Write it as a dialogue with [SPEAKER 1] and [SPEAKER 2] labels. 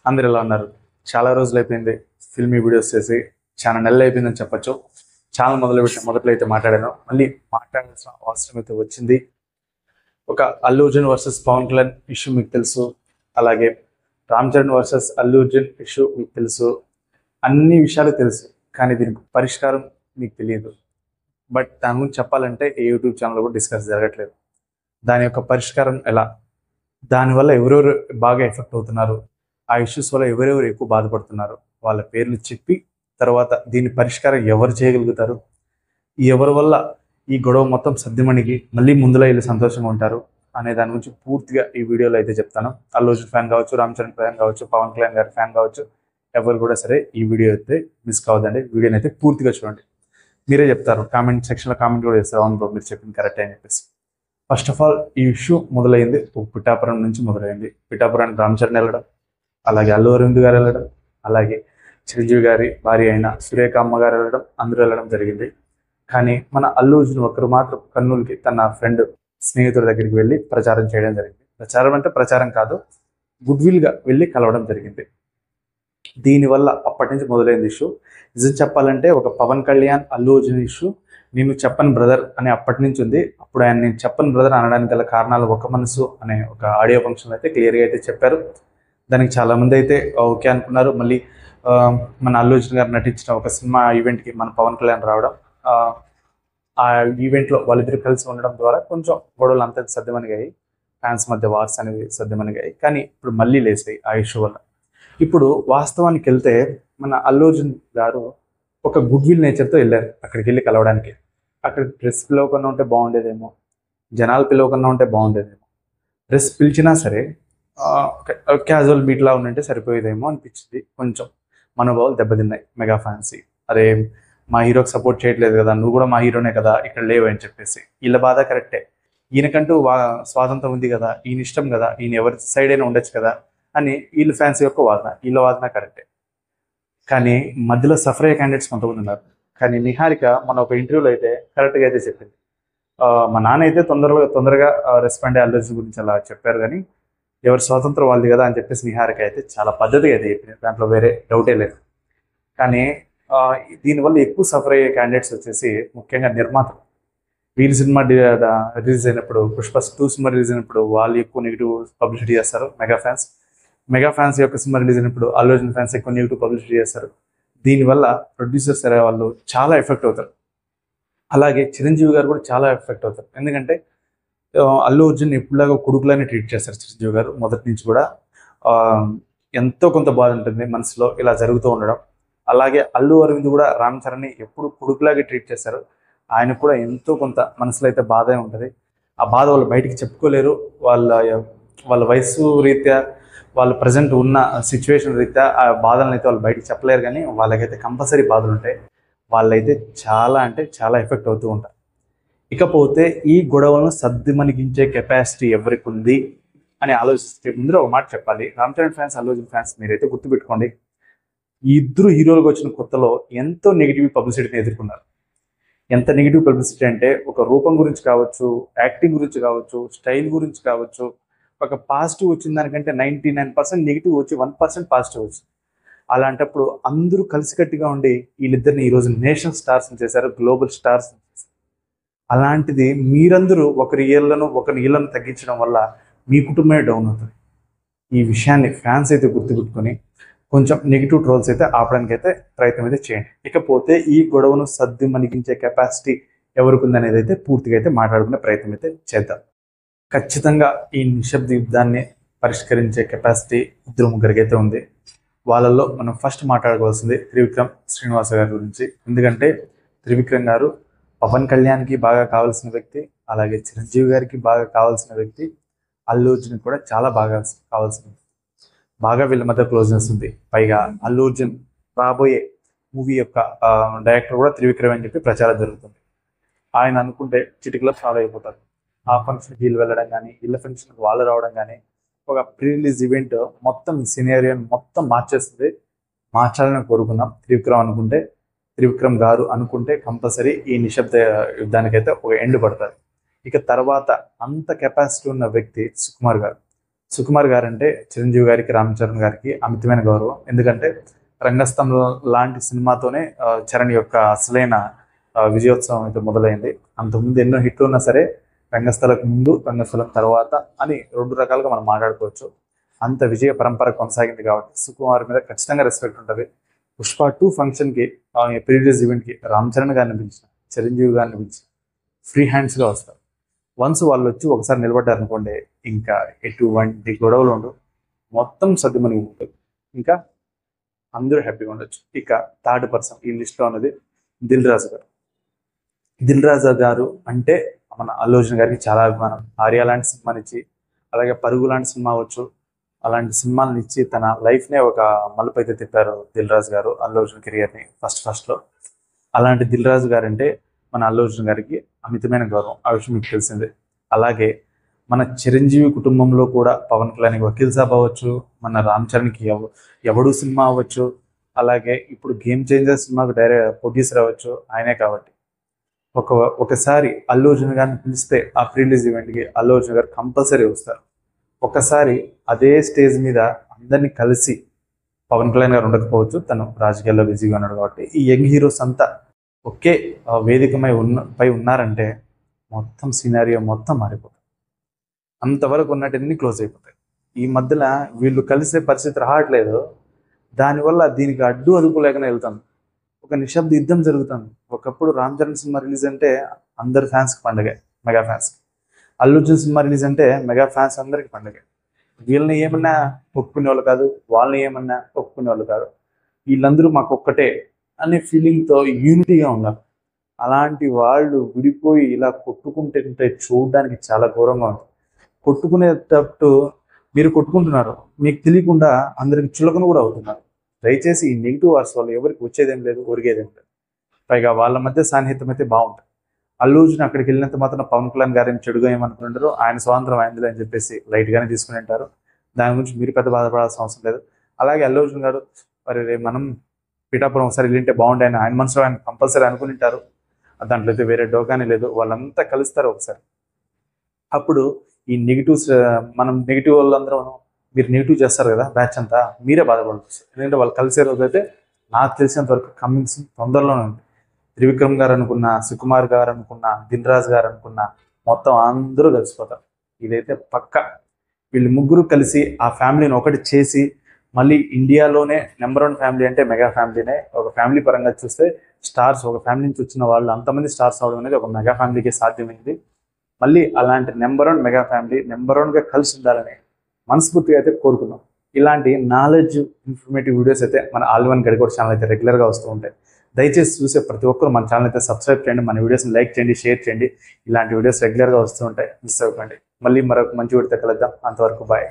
[SPEAKER 1] అందరు ఎలా ఉన్నారు? చాలా రోజులు అయిపోయింది ఫిల్మీ వీడియోస్ చేసి, చాలా నెలలు అయిపోయిందని చెప్పొచ్చు. ఛానల్ మొదట్లో అయితే మాట్లాడాను, మళ్ళీ మాట్లాడాల్సిన అవసరం అయితే వచ్చింది. ఒక అల్లు అర్జున్ వర్సెస్ పవన్ కళ్యాణ్ ఇష్యూ మీకు తెలుసు, అలాగే రామ్ చరణ్ వర్సెస్ అల్లు అర్జున్ ఇష్యూ మీకు తెలుసు. అన్ని విషయాలు తెలుసు, కానీ దీనికి పరిష్కారం మీకు తెలియదు. బట్ దాని గురించి చెప్పాలంటే ఏ యూట్యూబ్ ఛానల్ కూడా డిస్కస్ జరగట్లేదు. దాని యొక్క పరిష్కారం ఎలా, దానివల్ల ఎవరెవరు బాగా ఎఫెక్ట్ అవుతున్నారు, ఆ ఇష్యూస్ వల్ల ఎవరెవరు ఎక్కువ బాధపడుతున్నారు, వాళ్ళ పేర్లు చెప్పి తర్వాత దీని పరిష్కారం ఎవరు చేయగలుగుతారు, ఎవరి వల్ల ఈ గొడవ మొత్తం సద్దిమణికి మళ్ళీ ముందులో వెళ్ళి సంతోషంగా ఉంటారు అనే దాని గురించి పూర్తిగా ఈ వీడియోలో అయితే చెప్తాను. అల్లు అర్జున్ ఫ్యాన్ కావచ్చు, రామ్ చరణ్ ఫ్యాన్ కావచ్చు, పవన్ కళ్యాణ్ గారి ఫ్యాన్ కావచ్చు, ఎవరు కూడా సరే ఈ వీడియో అయితే మిస్ కావద్దండి. వీడియోని అయితే పూర్తిగా చూడండి. మీరే చెప్తారు, కామెంట్ సెక్షన్లో కామెంట్ కూడా చేస్తారు, అవును బ్రో మీరు చెప్పింది కరెక్ట్ అని చెప్పేసి. ఫస్ట్ ఆఫ్ ఆల్ ఈ ఇష్యూ మొదలైంది పిఠాపురం నుంచి మొదలైంది. పిఠాపురానికి రామ్ చరణ్ వెళ్ళడం, అలాగే అల్లు అరవింద్ గారు వెళ్ళడం, అలాగే చిరంజీవి గారి భార్య అయిన సురేఖ అమ్మ గారు వెళ్ళడం, అందరూ వెళ్ళడం జరిగింది. కానీ మన అల్లు అర్జున్ ఒకరు మాత్రం కర్నూలుకి తన ఫ్రెండ్ స్నేహితుల దగ్గరికి వెళ్ళి ప్రచారం చేయడం జరిగింది. ప్రచారం అంటే ప్రచారం కాదు, గుడ్విల్గా వెళ్ళి కలవడం జరిగింది. దీనివల్ల అప్పటి నుంచి మొదలైంది ఇష్యూ. నిజం చెప్పాలంటే ఒక పవన్ కళ్యాణ్ అల్లు అర్జున్ ఇష్యూ నేను చెప్పను బ్రదర్ అనే అప్పటి నుంచి ఉంది. అప్పుడు ఆయన నేను చెప్పను బ్రదర్ అనడానికి గల కారణాలు ఒక మనసు అనే ఒక ఆడియో ఫంక్షన్ అయితే క్లియర్గా అయితే చెప్పారు. దానికి చాలామంది అయితే ఓకే అనుకున్నారు. మళ్ళీ మన అల్లు అర్జున్ గారు నటించిన ఒక సినిమా ఈవెంట్కి మన పవన్ కళ్యాణ్ రావడం, ఆ ఈవెంట్లో వాళ్ళిద్దరు కలిసి ఉండడం ద్వారా కొంచెం గొడవలు అంతా సర్దుమణిగాయి, ఫ్యాన్స్ మధ్య వార్స్ అనేవి సర్దుమణిగాయి. కానీ ఇప్పుడు మళ్ళీ లేసాయి ఆ ఇష్యూ వల్ల. ఇప్పుడు వాస్తవానికి వెళ్తే మన అల్లు అర్జున్ గారు ఒక గుడ్విల్ నేచర్తో వెళ్ళారు అక్కడికి వెళ్ళి కలవడానికి. అక్కడ డ్రెస్ పిలవకుండా ఉంటే బాగుండేదేమో, జనాలు పిలవకుండా ఉంటే బాగుండేదేమో, డ్రెస్ పిలిచినా సరే క్యాజువల్ మీట్లా ఉండింటే సరిపోయేదేమో అనిపించింది. కొంచెం మనోభావాలు దెబ్బతిన్నాయి మెగా ఫ్యాన్సీ. అరే మా హీరోకి సపోర్ట్ చేయట్లేదు కదా, నువ్వు కూడా మా హీరోనే కదా, ఇక్కడ లేవు అని చెప్పేసి. వీళ్ళ బాధ కరెక్టే, ఈయనకంటూ స్వాతంత్రం ఉంది కదా, ఈయన ఇష్టం కదా, ఈయన ఎవరి సైడ్ అయినా ఉండొచ్చు కదా అని వీళ్ళ ఫ్యాన్స్ యొక్క వాదన, వీళ్ళ వాదన కరెక్టే. కానీ మధ్యలో సఫర్ అయ్యే క్యాండిడేట్స్ కొంతమంది ఉన్నారు. కానీ నిహారిక మన ఒక ఇంటర్వ్యూలో అయితే కరెక్ట్గా అయితే చెప్పింది. మా నాన్న అయితే తొందరగా రెస్పాండ్ అల్లు అర్జున్ గురించి అలా చెప్పారు, కానీ ఎవరి స్వాతంత్రం వాళ్ళది కదా అని చెప్పేసి నిహారిక అయితే చాలా పద్ధతిగా అయితే చెప్పింది. దాంట్లో వేరే డౌటే లేదు. కానీ దీనివల్ల ఎక్కువ సఫర్ అయ్యే క్యాండిడేట్స్ వచ్చేసి ముఖ్యంగా నిర్మాతలు. వీళ్ళ సినిమా రిలీజ్ అయినప్పుడు, పుష్ప 2 సినిమా రిలీజ్ అయినప్పుడు వాళ్ళు ఎక్కువ నెగిటివ్ పబ్లిసిటీ చేస్తారు. మెగా ఫ్యాన్స్ యొక్క సినిమా రిలీజ్ అయినప్పుడు అల్లు అర్జున్ ఫ్యాన్స్ ఎక్కువ నెగిటివ్ పబ్లిసిటీ చేస్తారు. దీనివల్ల ప్రొడ్యూసర్స్ అనే వాళ్ళు చాలా ఎఫెక్ట్ అవుతారు. అలాగే చిరంజీవి గారు కూడా చాలా ఎఫెక్ట్ అవుతారు. ఎందుకంటే అల్లు అర్జున్ ఎప్పుడులాగా కొడుకులానే ట్రీట్ చేస్తారు చిరంజీవి గారు. మొదటి నుంచి కూడా ఎంతో కొంత బాధ ఉంటుంది మనసులో ఇలా జరుగుతూ ఉండడం. అలాగే అల్లు అరవింద్ కూడా రామ్ చరణ్ని ఎప్పుడు కొడుకులాగే ట్రీట్ చేస్తారు. ఆయన కూడా ఎంతో కొంత మనసులో అయితే బాధే ఉంటుంది. ఆ బాధ వాళ్ళు బయటికి చెప్పుకోలేరు. వాళ్ళ వయసు రీత్యా, వాళ్ళు ప్రజెంట్ ఉన్న సిచ్యువేషన్ రీత్యా ఆ బాధలను అయితే వాళ్ళు బయటికి చెప్పలేరు. కానీ వాళ్ళకైతే కంపల్సరీ బాధలు ఉంటాయి. వాళ్ళైతే చాలా అంటే చాలా ఎఫెక్ట్ అవుతూ ఉంటారు. ఇకపోతే ఈ గొడవలను సద్దిమణిగించే కెపాసిటీ ఎవరికి ఉంది అని ఆలోచిస్తే ముందు ఒక మాట చెప్పాలి. రామ్ చరణ్ ఫ్యాన్స్, అల్లు అర్జున్ ఫ్యాన్స్ మీరైతే గుర్తుపెట్టుకోండి, ఈ ఇద్దరు హీరోలుగా వచ్చిన కొత్తలో ఎంతో నెగిటివ్ పబ్లిసిటీని ఎదుర్కొన్నారు. ఎంత నెగిటివ్ పబ్లిసిటీ అంటే ఒక రూపం గురించి కావచ్చు, యాక్టింగ్ గురించి కావచ్చు, స్టైల్ గురించి కావచ్చు, ఒక పాజిటివ్ వచ్చిన దానికంటే 99% నెగిటివ్ వచ్చి 1% పాజిటివ్ వచ్చి, అలాంటప్పుడు అందరూ కలిసికట్టుగా ఉండి వీళ్ళిద్దరిని ఈరోజు నేషనల్ స్టార్స్ని చేశారు, గ్లోబల్ స్టార్స్. అలాంటిది మీరందరూ ఒకరి ఇళ్లను తగ్గించడం వల్ల మీ కుటుంబమే డౌన్ అవుతుంది. ఈ విషయాన్ని ఫ్యాన్స్ అయితే గుర్తుపెట్టుకొని కొంచెం నెగిటివ్ ట్రోల్స్ అయితే ఆపడానికి అయితే ప్రయత్నం అయితే చేయండి. ఇకపోతే ఈ గొడవను సద్దిమణిగించే కెపాసిటీ ఎవరికి ఉందనేది అయితే పూర్తిగా అయితే మాట్లాడుకునే ప్రయత్నం అయితే చేద్దాం. ఖచ్చితంగా ఈ నిశ్శబ్ద యుద్ధాన్ని పరిష్కరించే కెపాసిటీ ఇద్దరు ముగ్గురికి అయితే ఉంది. వాళ్ళల్లో మనం ఫస్ట్ మాట్లాడుకోవాల్సింది త్రివిక్రమ్ శ్రీనివాస గారి గురించి. ఎందుకంటే త్రివిక్రమ్ గారు పవన్ కళ్యాణ్కి బాగా కావాల్సిన వ్యక్తి, అలాగే చిరంజీవి గారికి బాగా కావాల్సిన వ్యక్తి, అల్లు అర్జున్కి కూడా చాలా బాగా కావాల్సిన వ్యక్తి. బాగా వీళ్ళ మధ్య క్లోజ్నెస్ ఉంది. పైగా అల్లు అర్జున్ రాబోయే మూవీ యొక్క డైరెక్టర్ కూడా త్రివిక్రమ్ అని చెప్పి ప్రచారం జరుగుతుంది. ఆయన అనుకుంటే చిటికలో ఫాలో అయిపోతారు. ఆ ఫంక్షన్కి వీళ్ళు వెళ్ళడం కానీ, వీళ్ళ ఫంక్షన్కి వాళ్ళు రావడం కానీ, ఒక ప్రీ రిలీజ్ ఈవెంట్ మొత్తం సినారియోని మొత్తం మార్చాలని కోరుకుందాం. త్రివిక్రమ్ గారు అనుకుంటే కంపల్సరీ ఈ నిశ్శబ్ద యుద్ధానికైతే ఒక ఎండ్ పడతారు. ఇక తర్వాత అంత కెపాసిటీ ఉన్న వ్యక్తి సుకుమార్ గారు. సుకుమార్ గారు అంటే చిరంజీవి గారికి, రామ్ చరణ్ గారికి అమితమైన గౌరవం. ఎందుకంటే రంగస్థలం లాంటి సినిమాతోనే చరణ్ యొక్క అసలైన విజయోత్సవం అయితే మొదలైంది. అంతకుముందు ఎన్నో హిట్లు ఉన్నా సరే రంగస్థలకు ముందు, రంగస్థలం తర్వాత అని రెండు రకాలుగా మనం మాట్లాడుకోవచ్చు. అంత విజయ పరంపర కొనసాగింది కాబట్టి సుకుమార్ మీద ఖచ్చితంగా రెస్పెక్ట్ ఉంటుంది. పుష్ప 2 ఫంక్షన్కి, ప్రీవియస్ ఈవెంట్కి రామ్ చరణ్ గారిని పిలిచిన, చిరంజీవి గారిని పిలిచిన ఫ్రీ హ్యాండ్స్గా వస్తారు. వన్స్ వాళ్ళు వచ్చి ఒకసారి నిలబడ్డారు అనుకోండి, ఇంకా ఎటువంటి గొడవలు ఉండవు, మొత్తం సర్దుమణిగి ఉంటుంది, ఇంకా అందరూ హ్యాపీగా ఉండొచ్చు. ఇక థర్డ్ పర్సన్ ఈ లిస్ట్లో ఉన్నది దిల్ రాజు గారు. దిల్ రాజు గారు అంటే మన అల్లు అర్జున్ గారికి చాలా అభిమానం. ఆర్య లాంటి సినిమానిచ్చి, అలాగే పరుగు లాంటి సినిమా అవ్వచ్చు, అలాంటి సినిమాలను ఇచ్చి తన లైఫ్నే ఒక మలుపు అయితే తిప్పారు దిల్ రాజు గారు అల్లు అర్జున్ కెరియర్ని ఫస్ట్లో. అలాంటి దిల్ రాజు గారు అంటే మన అల్లు అర్జున్ గారికి అమితమైన గౌరవం, ఆ విషయం మీకు తెలిసిందే. అలాగే మన చిరంజీవి కుటుంబంలో కూడా పవన్ కళ్యాణ్కి వకీల్ సాబ్ అవ్వచ్చు, మన రామ్ చరణ్కి ఎవడు సినిమా అవ్వచ్చు, అలాగే ఇప్పుడు గేమ్ చేంజర్ సినిమాకు ప్రొడ్యూసర్ అవ్వచ్చు ఆయనే. కాబట్టి ఒకసారి అల్లు అర్జున్ గారిని పిలిస్తే ఆ ప్రీ రిలీజ్ ఈవెంట్కి అల్లు అర్జున్ గారు కంపల్సరీ వస్తారు. ఒకసారి అదే స్టేజ్ మీద అందరినీ కలిసి, పవన్ కళ్యాణ్ గారు ఉండకపోవచ్చు, తను రాజకీయాల్లో బిజీగా ఉన్నాడు కాబట్టి, ఈ యంగ్ హీరోస్ అంతా ఒకే వేదికపై ఉన్నారంటే మొత్తం సినారియో మొత్తం మారిపోతుంది. అంతవరకు ఉన్నట్టన్నీ క్లోజ్ అయిపోతాయి. ఈ మధ్యలో వీళ్ళు కలిసే పరిస్థితి రావట్లేదు. దానివల్ల దీనికి అడ్డు అదుపు లేకుండా వెళ్తాను. ఒక నిశ్శబ్ద యుద్ధం జరుగుతుంది. ఒకప్పుడు రామ్ చరణ్ సినిమా రిలీజ్ అంటే అందరు ఫ్యాన్స్కి పండుగ, మెగా ఫ్యాన్స్కి. అల్లు అర్జున్ సినిమా రిలీజ్ అంటే మెగా ఫ్యాన్స్ అందరికి పండుగ. వీళ్ళని ఏమన్నా ఒప్పుకునే వాళ్ళు కాదు, వాళ్ళని ఏమన్నా ఒప్పుకునే వాళ్ళు కాదు. వీళ్ళందరూ మాకు ఒక్కటే అనే ఫీలింగ్తో యూనిటీగా ఉన్నారు. అలాంటి వాళ్ళు విడిపోయి ఇలా కొట్టుకుంటుంటే చూడడానికి చాలా ఘోరంగా ఉంటుంది. కొట్టుకునేటప్పుడు మీరు కొట్టుకుంటున్నారు, మీకు తెలియకుండా అందరికి చులకన కూడా అవుతున్నారు. దయచేసి ఈ నెగిటివ్ వర్డ్స్ వల్ల ఎవరికి వచ్చేదేం లేదు, ఒరిగేదేం లేదు. పైగా వాళ్ళ మధ్య సాన్నిహిత్యం అయితే బాగుంటుంది. అల్లు అర్జున్ అక్కడికి వెళ్ళినంత మాత్రం పవన్ కళ్యాణ్ గారిని చెడుగా ఏమనుకుంటారు, ఆయన స్వాతంత్రం అయింది అని చెప్పేసి లైట్గానే తీసుకుని ఉంటారు. దాని గురించి మీరు పెద్ద బాధపడాల్సిన అవసరం లేదు. అలాగే అల్లు అర్జున్ గారు మరి రేపు మనం పిఠాపురం ఒకసారి వెళ్ళింటే బాగుండే అని ఆయన మనసులో ఆయన కంపల్సరీ అనుకుని ఉంటారు. దాంట్లో అయితే వేరే డోకానే లేదు. వాళ్ళంతా కలుస్తారు ఒకసారి. అప్పుడు ఈ నెగిటివ్స్, మనం నెగిటివ్ వాళ్ళందరం మీరు నెగిటివ్ చేస్తారు కదా బ్యాచ్ అంతా, మీరే బాధపడుతుంది. ఎందుకంటే వాళ్ళు కలిసే రోజు అయితే నాకు తెలిసినంత వరకు కమింగ్స్ తొందరలోనే ఉంది. త్రివిక్రమ్ గారు అనుకున్న, సుకుమార్ గారు అనుకున్న, దిల్ రాజు గారు అనుకున్న మొత్తం అందరూ కలిసిపోతారు. ఇదైతే పక్క. వీళ్ళు ముగ్గురు కలిసి ఆ ఫ్యామిలీని ఒకటి చేసి మళ్ళీ ఇండియాలోనే నెంబర్ 1 ఫ్యామిలీ అంటే మెగా ఫ్యామిలీనే. ఒక ఫ్యామిలీ పరంగా చూస్తే స్టార్స్, ఒక ఫ్యామిలీ నుంచి వచ్చిన వాళ్ళు అంతమంది స్టార్స్ అవడం అనేది ఒక మెగా ఫ్యామిలీకి సాధ్యమైంది. మళ్ళీ అలాంటి నెంబర్ 1 మెగా ఫ్యామిలీ నెంబర్ 1గా కలిసి ఉండాలని మనస్ఫూర్తిగా అయితే కోరుకున్నాం. ఇలాంటి నాలెడ్జ్, ఇన్ఫర్మేటివ్ వీడియోస్ అయితే మన ఆల్-ఇన్-వన్ గడికోట ఛానల్ అయితే రెగ్యులర్గా వస్తూ ఉంటాయి. దయచేసి చూసే ప్రతి ఒక్కరు మన ఛానల్ అయితే సబ్స్క్రైబ్ చేయండి, మన వీడియోస్ని లైక్ చేయండి, షేర్ చేయండి. ఇలాంటి వీడియోస్ రెగ్యులర్గా వస్తూ ఉంటాయి, మిస్ అవ్వకండి. మళ్ళీ మరొక మంచి వీడియోతో కలుద్దాం. అంతవరకు బాయ్.